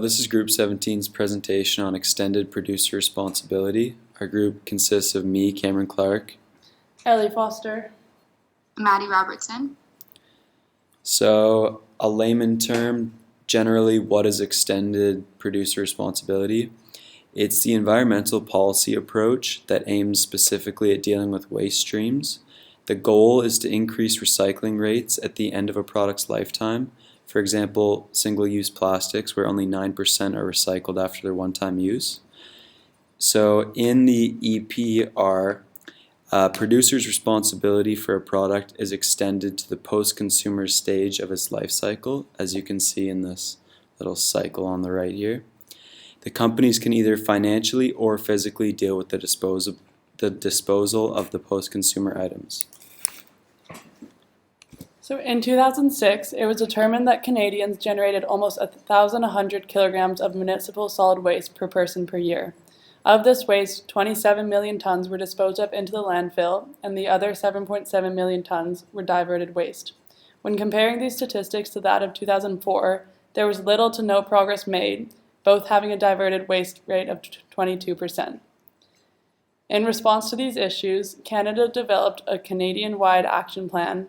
This is Group 17's presentation on extended producer responsibility. Our group consists of me, Cameron Clark. Ellie Foster. Maddie Robertson. So, a layman term, generally, what is extended producer responsibility? It's the environmental policy approach that aims specifically at dealing with waste streams. The goal is to increase recycling rates at the end of a product's lifetime. For example, single-use plastics, where only 9% are recycled after their one-time use. So in the EPR, producer's responsibility for a product is extended to the post-consumer stage of its life cycle, as you can see in this little cycle on the right here. The companies can either financially or physically deal with the disposal of the post-consumer items. So in 2006, it was determined that Canadians generated almost 1,100 kilograms of municipal solid waste per person per year. Of this waste, 27 million tons were disposed of into the landfill, and the other 7.7 million tons were diverted waste. When comparing these statistics to that of 2004, there was little to no progress made, both having a diverted waste rate of 22%. In response to these issues, Canada developed a Canadian-wide action plan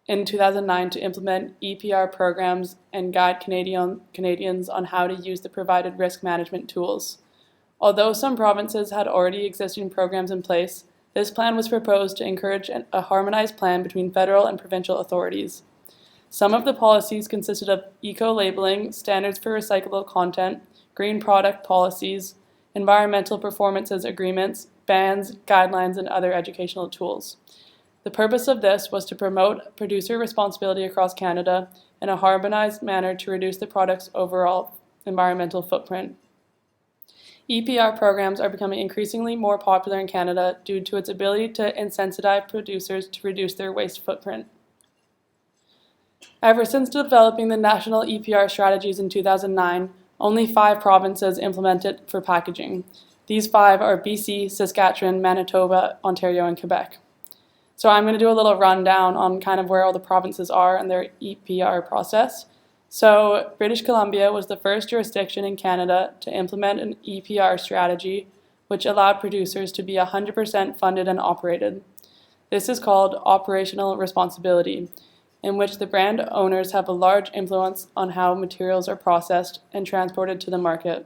in 2009 to implement EPR programs and guide Canadians on how to use the provided risk management tools. Although some provinces had already existing programs in place, this plan was proposed to encourage a harmonized plan between federal and provincial authorities. Some of the policies consisted of eco-labeling, standards for recyclable content, green product policies, environmental performances agreements, bans, guidelines, and other educational tools. The purpose of this was to promote producer responsibility across Canada in a harmonized manner to reduce the product's overall environmental footprint. EPR programs are becoming increasingly more popular in Canada due to its ability to incentivize producers to reduce their waste footprint. Ever since developing the national EPR strategies in 2009, only 5 provinces implemented for packaging. These 5 are BC, Saskatchewan, Manitoba, Ontario, and Quebec. So I'm going to do a little rundown on kind of where all the provinces are in their EPR process. So British Columbia was the first jurisdiction in Canada to implement an EPR strategy, which allowed producers to be 100% funded and operated. This is called operational responsibility, in which the brand owners have a large influence on how materials are processed and transported to the market.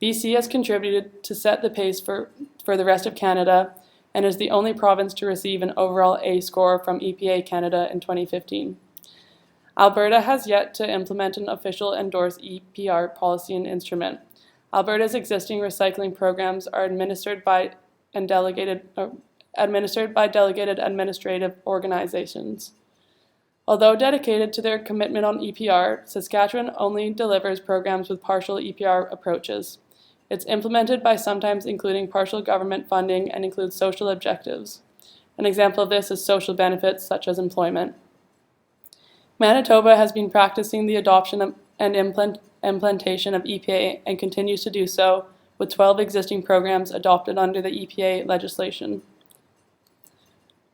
BC has contributed to set the pace for the rest of Canada and is the only province to receive an overall A score from EPA Canada in 2015. Alberta has yet to implement an official endorsed EPR policy and instrument. Alberta's existing recycling programs are administered by delegated administrative organizations. Although dedicated to their commitment on EPR, Saskatchewan only delivers programs with partial EPR approaches. It's implemented by sometimes including partial government funding and includes social objectives. An example of this is social benefits such as employment. Manitoba has been practicing the adoption and implementation of EPA and continues to do so, with 12 existing programs adopted under the EPA legislation.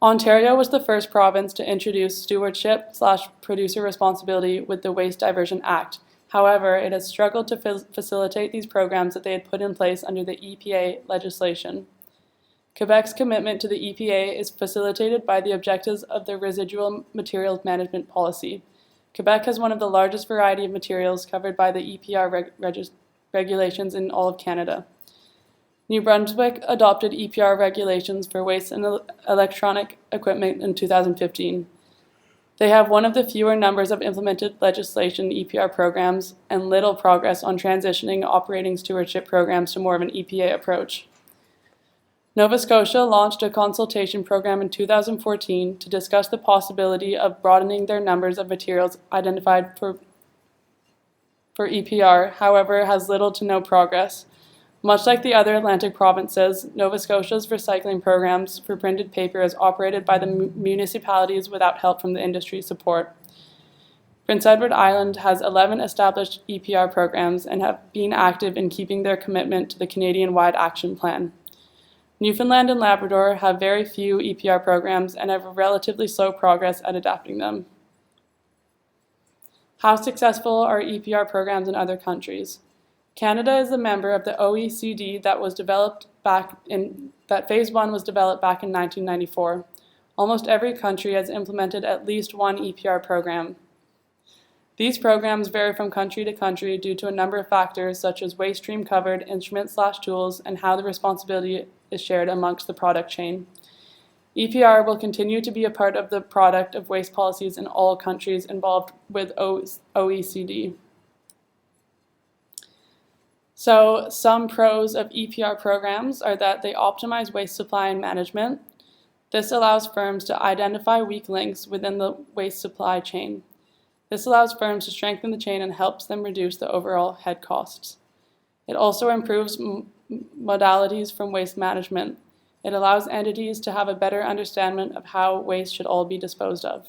Ontario was the first province to introduce stewardship/producer responsibility with the Waste Diversion Act. However, it has struggled to facilitate these programs that they had put in place under the EPA legislation. Quebec's commitment to the EPA is facilitated by the objectives of the Residual Materials Management Policy. Quebec has one of the largest variety of materials covered by the EPR regulations in all of Canada. New Brunswick adopted EPR regulations for waste and electronic equipment in 2015. They have one of the fewer numbers of implemented legislation EPR programs and little progress on transitioning operating stewardship programs to more of an EPA approach. Nova Scotia launched a consultation program in 2014 to discuss the possibility of broadening their numbers of materials identified for EPR, however, has little to no progress. Much like the other Atlantic provinces, Nova Scotia's recycling programs for printed paper is operated by the municipalities without help from the industry support. Prince Edward Island has 11 established EPR programs and have been active in keeping their commitment to the Canadian-wide action plan. Newfoundland and Labrador have very few EPR programs and have relatively slow progress at adapting them. How successful are EPR programs in other countries? Canada is a member of the OECD that phase 1 was developed back in 1994. Almost every country has implemented at least one EPR program. These programs vary from country to country due to a number of factors such as waste stream covered, instruments/tools, and how the responsibility is shared amongst the product chain. EPR will continue to be a part of the product of waste policies in all countries involved with OECD. So some pros of EPR programs are that they optimize waste supply and management. This allows firms to identify weak links within the waste supply chain. This allows firms to strengthen the chain and helps them reduce the overall head costs. It also improves modalities from waste management. It allows entities to have a better understanding of how waste should all be disposed of.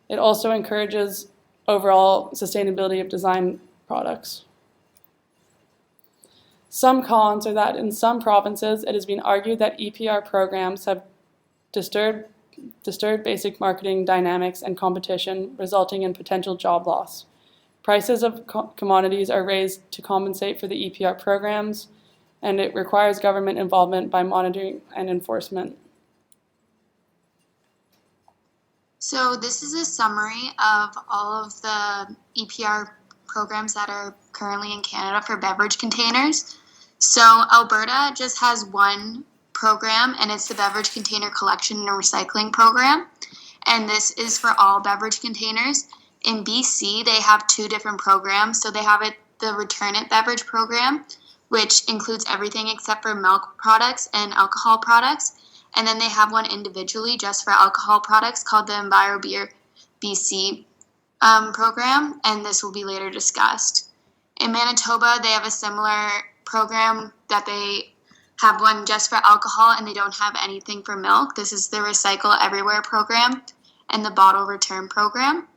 It also encourages overall sustainability of design products. Some cons are that in some provinces it has been argued that EPR programs have disturbed basic marketing dynamics and competition, resulting in potential job loss. Prices of commodities are raised to compensate for the EPR programs, and it requires government involvement by monitoring and enforcement. So this is a summary of all of the EPR programs that are currently in Canada for beverage containers. So Alberta just has one program, and it's the Beverage Container Collection and Recycling Program, and this is for all beverage containers. In BC, they have two different programs. So they have the Return It Beverage Program, which includes everything except for milk products and alcohol products. And then they have one individually just for alcohol products called the EnviroBeer BC program, and this will be later discussed. In Manitoba, they have a similar program that they have one just for alcohol and they don't have anything for milk. This is the Recycle Everywhere program and the Bottle Return program.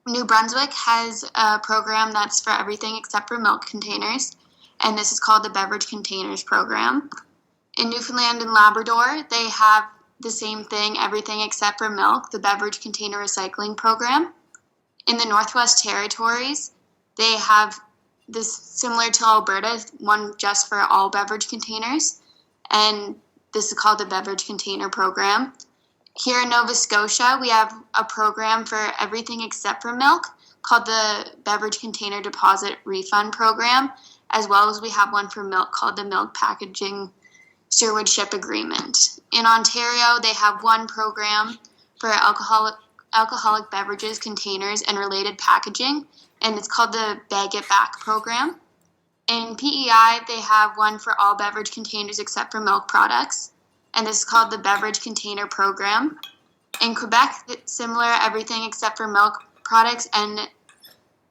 New Brunswick has a program that's for everything except for milk containers, and this is called the Beverage Containers Program. In Newfoundland and Labrador, they have the same thing, everything except for milk, the Beverage Container Recycling Program. In the Northwest Territories, they have this similar to Alberta, one just for all beverage containers, and this is called the Beverage Container Program. Here in Nova Scotia, we have a program for everything except for milk called the Beverage Container Deposit Refund Program, as well as we have one for milk called the Milk Packaging Stewardship Agreement. In Ontario, they have one program for alcoholic beverages, containers, and related packaging, and it's called the Bag It Back program. In PEI, they have one for all beverage containers except for milk products, and this is called the Beverage Container Program. In Quebec, similar, everything except for milk products and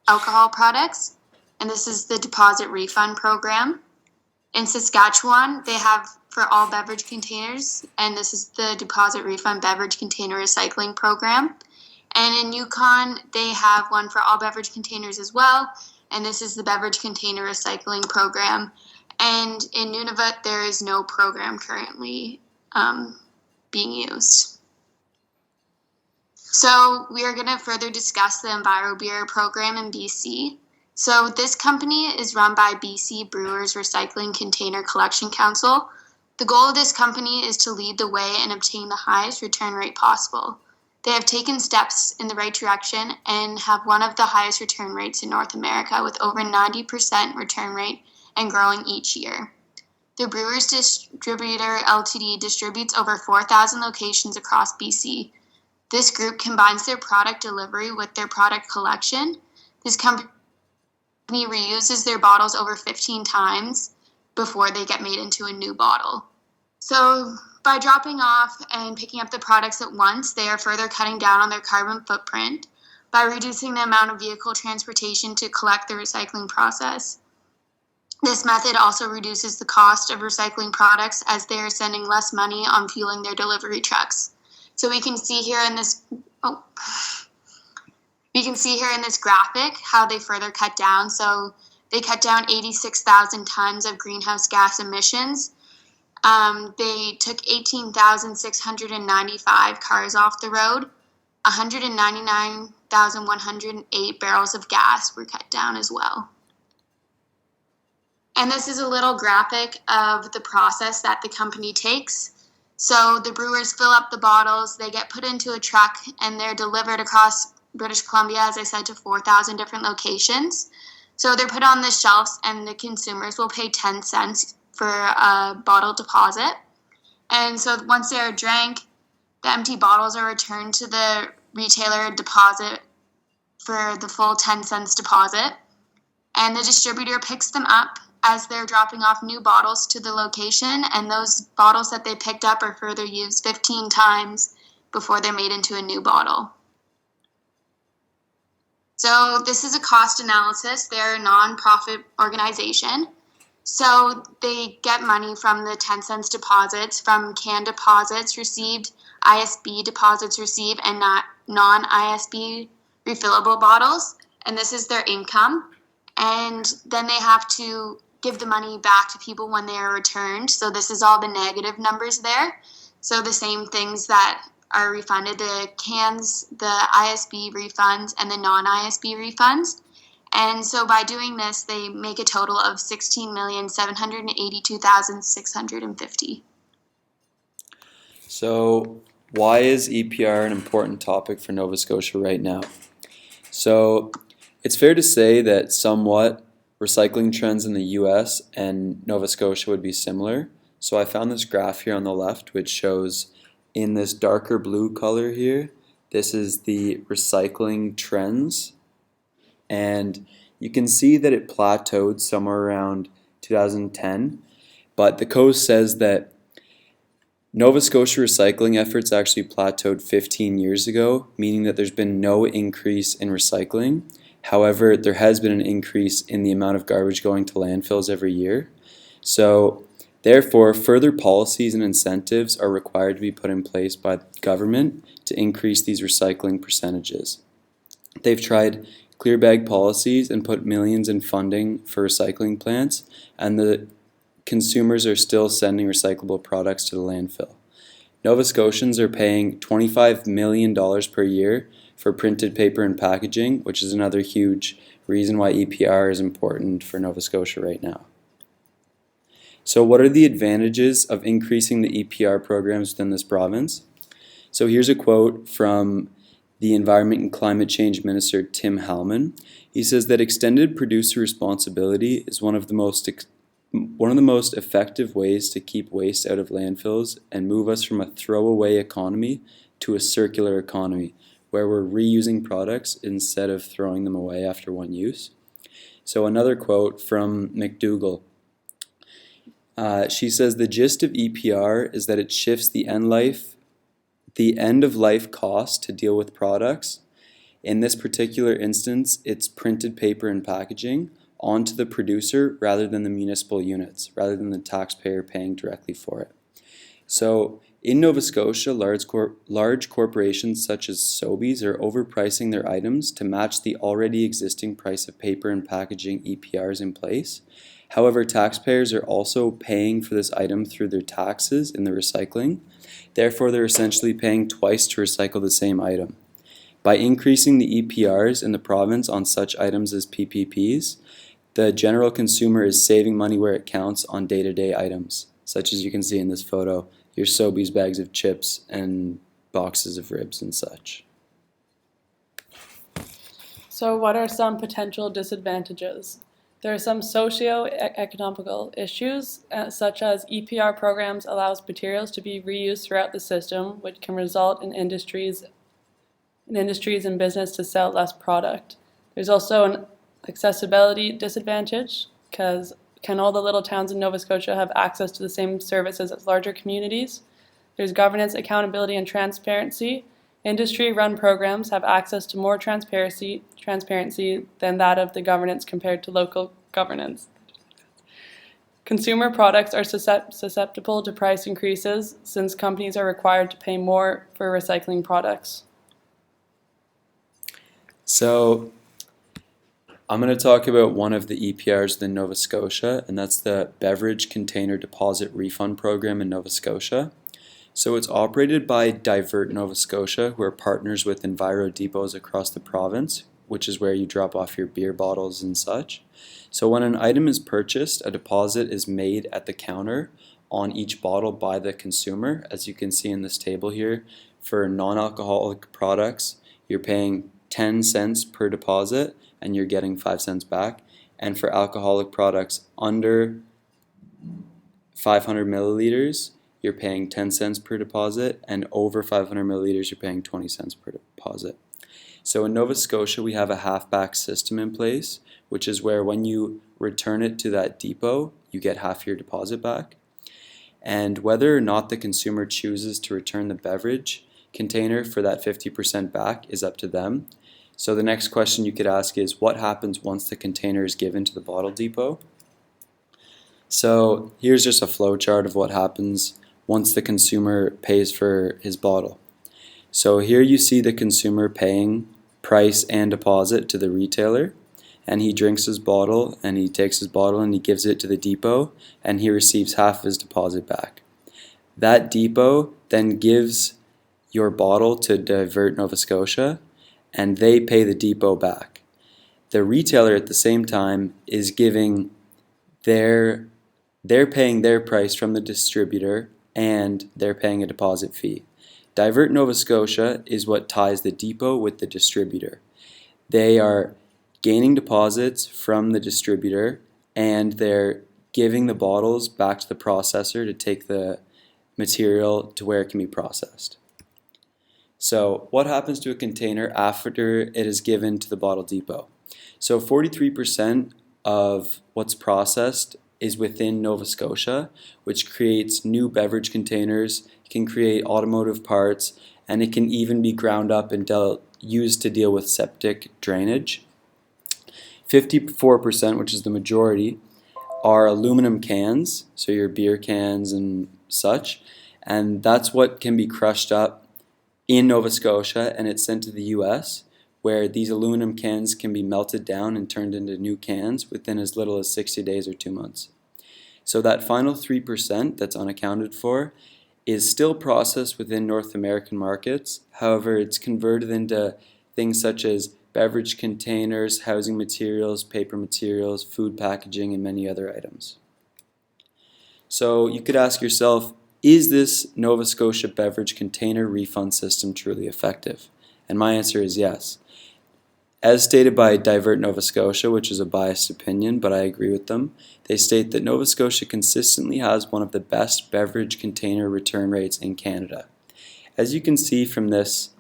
alcohol products, and this is the Deposit Refund Program. In Saskatchewan, they have for all beverage containers, and this is the Deposit Refund Beverage Container Recycling Program. And in Yukon, they have one for all beverage containers as well, and this is the Beverage Container Recycling Program. And in Nunavut, there is no program currently being used. So we are going to further discuss the EnviroBeer program in BC. So this company is run by BC Brewers Recycling Container Collection Council. The goal of this company is to lead the way and obtain the highest return rate possible. They have taken steps in the right direction and have one of the highest return rates in North America with over 90% return rate and growing each year. The Brewers Distributor Ltd. distributes over 4,000 locations across BC. This group combines their product delivery with their product collection. This company reuses their bottles over 15 times before they get made into a new bottle. So by dropping off and picking up the products at once, they are further cutting down on their carbon footprint by reducing the amount of vehicle transportation to collect the recycling process. This method also reduces the cost of recycling products as they are spending less money on fueling their delivery trucks. So we can see here in this graphic how they further cut down. So they cut down 86,000 tons of greenhouse gas emissions. They took 18,695 cars off the road. 199,108 barrels of gas were cut down as well. And this is a little graphic of the process that the company takes. So the brewers fill up the bottles, they get put into a truck, and they're delivered across British Columbia, as I said, to 4,000 different locations. So they're put on the shelves, and the consumers will pay 10 cents for a bottle deposit. And so once they're drank, the empty bottles are returned to the retailer deposit for the full 10 cents deposit. And the distributor picks them up as they're dropping off new bottles to the location, and those bottles that they picked up are further used 15 times before they're made into a new bottle. So this is a cost analysis. They're a non-profit organization. So they get money from the 10 cents deposits, from can deposits received, ISB deposits received, and not non-ISB refillable bottles. And this is their income. And then they have to give the money back to people when they are returned. So this is all the negative numbers there. So the same things that are refunded, the cans, the ISB refunds, and the non-ISB refunds. And so by doing this, they make a total of $16,782,650. So why is EPR an important topic for Nova Scotia right now? So it's fair to say that somewhat recycling trends in the US and Nova Scotia would be similar. So I found this graph here on the left which shows in this darker blue color here, this is the recycling trends. And you can see that it plateaued somewhere around 2010. But the Coast says that Nova Scotia recycling efforts actually plateaued 15 years ago, meaning that there's been no increase in recycling. However, there has been an increase in the amount of garbage going to landfills every year. So, therefore, further policies and incentives are required to be put in place by the government to increase these recycling percentages. They've tried clear bag policies and put millions in funding for recycling plants, and the consumers are still sending recyclable products to the landfill. Nova Scotians are paying $25 million per year for printed paper and packaging, which is another huge reason why EPR is important for Nova Scotia right now. So what are the advantages of increasing the EPR programs within this province? So here's a quote from the Environment and Climate Change Minister Tim Hallman. He says that extended producer responsibility is one of the most effective ways to keep waste out of landfills and move us from a throwaway economy to a circular economy, where we're reusing products instead of throwing them away after one use. So another quote from McDougall. She says the gist of EPR is that it shifts the end of life cost to deal with products. In this particular instance, it's printed paper and packaging onto the producer rather than the municipal units, rather than the taxpayer paying directly for it. So in Nova Scotia, large corporations such as Sobeys are overpricing their items to match the already existing price of paper and packaging EPRs in place. However, taxpayers are also paying for this item through their taxes in the recycling. Therefore, they're essentially paying twice to recycle the same item. By increasing the EPRs in the province on such items as PPPs, the general consumer is saving money where it counts on day-to-day items, such as you can see in this photo, your Sobeys bags of chips and boxes of ribs and such. So what are some potential disadvantages? There are some socio-economical issues, such as EPR programs allows materials to be reused throughout the system, which can result in industries and business to sell less product. There's also an accessibility disadvantage, because can all the little towns in Nova Scotia have access to the same services as larger communities? There's governance, accountability, and transparency. Industry-run programs have access to more transparency than that of the governance compared to local governance. Consumer products are susceptible to price increases since companies are required to pay more for recycling products. So I'm going to talk about one of the EPRs in Nova Scotia, and that's the Beverage Container Deposit Refund Program in Nova Scotia. So it's operated by Divert Nova Scotia, who are partners with Enviro depots across the province, which is where you drop off your beer bottles and such. So when an item is purchased, a deposit is made at the counter on each bottle by the consumer. As you can see in this table here, for non-alcoholic products, you're paying 10 cents per deposit and you're getting 5 cents back. And for alcoholic products under 500 milliliters, you're paying 10 cents per deposit, and over 500 milliliters, you're paying 20 cents per deposit. So in Nova Scotia, we have a half-back system in place, which is where when you return it to that depot, you get half your deposit back. And whether or not the consumer chooses to return the beverage container for that 50% back is up to them. So the next question you could ask is, what happens once the container is given to the bottle depot? So here's just a flow chart of what happens once the consumer pays for his bottle. So here you see the consumer paying price and deposit to the retailer, and he drinks his bottle and he takes his bottle and he gives it to the depot and he receives half of his deposit back. That depot then gives your bottle to Divert Nova Scotia and they pay the depot back. The retailer at the same time is giving they're paying their price from the distributor and they're paying a deposit fee. Divert Nova Scotia is what ties the depot with the distributor. They are gaining deposits from the distributor and they're giving the bottles back to the processor to take the material to where it can be processed. So what happens to a container after it is given to the bottle depot? So 43% of what's processed is within Nova Scotia, which creates new beverage containers, can create automotive parts, and it can even be ground up and used to deal with septic drainage. 54%, which is the majority, are aluminum cans, so your beer cans and such, and that's what can be crushed up in Nova Scotia and it's sent to the US, where these aluminum cans can be melted down and turned into new cans within as little as 60 days or 2 months. So that final 3% that's unaccounted for is still processed within North American markets. However, it's converted into things such as beverage containers, housing materials, paper materials, food packaging, and many other items. So you could ask yourself, is this Nova Scotia beverage container refund system truly effective? And my answer is yes. As stated by Divert Nova Scotia, which is a biased opinion, but I agree with them, they state that Nova Scotia consistently has one of the best beverage container return rates in Canada. As you can see from this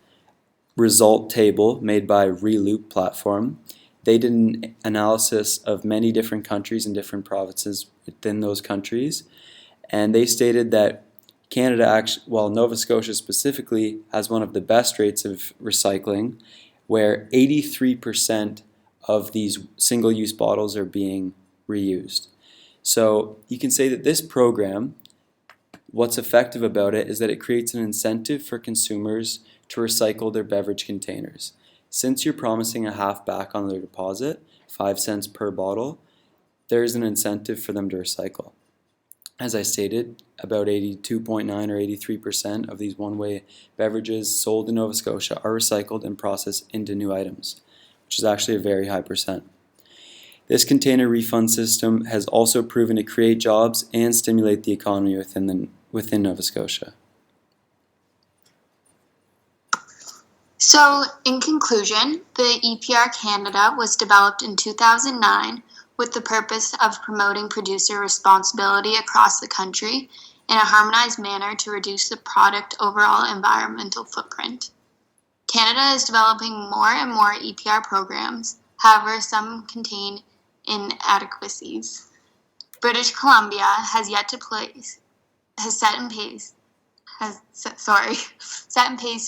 result table made by Reloop platform, they did an analysis of many different countries and different provinces within those countries, and they stated that Canada, Nova Scotia specifically, has one of the best rates of recycling, where 83% of these single-use bottles are being reused. So you can say that this program, what's effective about it is that it creates an incentive for consumers to recycle their beverage containers. Since you're promising a half back on their deposit, 5 cents per bottle, there's an incentive for them to recycle. As I stated, about 82.9 or 83% of these one-way beverages sold in Nova Scotia are recycled and processed into new items, which is actually a very high percent. This container refund system has also proven to create jobs and stimulate the economy within Nova Scotia. So, in conclusion, the EPR Canada was developed in 2009 with the purpose of promoting producer responsibility across the country in a harmonized manner to reduce the product overall environmental footprint. Canada is developing more and more EPR programs, however, some contain inadequacies. British Columbia has set in pace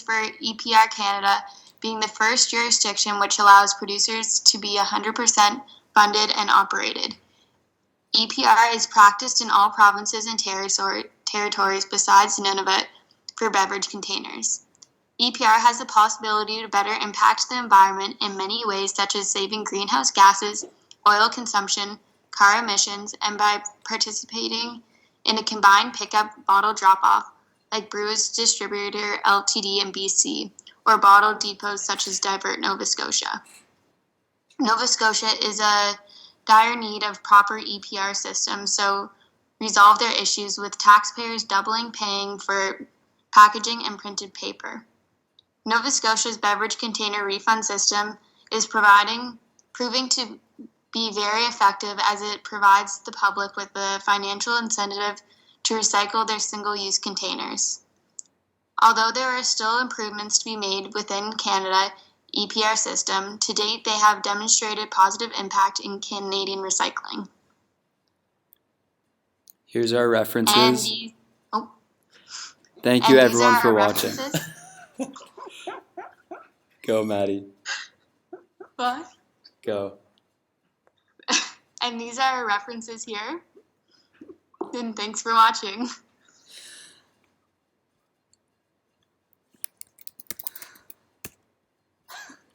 for EPR Canada being the first jurisdiction which allows producers to be 100% funded and operated. EPR is practiced in all provinces and territories besides Nunavut for beverage containers. EPR has the possibility to better impact the environment in many ways, such as saving greenhouse gases, oil consumption, car emissions, and by participating in a combined pickup bottle drop-off like Brewers Distributor Ltd. in BC, or bottle depots such as Divert, Nova Scotia. Nova Scotia is a dire need of proper EPR system, so resolve their issues with taxpayers doubling paying for packaging and printed paper. Nova Scotia's beverage container refund system is proving to be very effective as it provides the public with a financial incentive to recycle their single-use containers. Although there are still improvements to be made within Canada EPR system, to date they have demonstrated positive impact in Canadian recycling. Here's our And references. these, Thank and you these everyone are for our watching. references. Go, Maddie. What? Go. And these are our references here. And thanks for watching.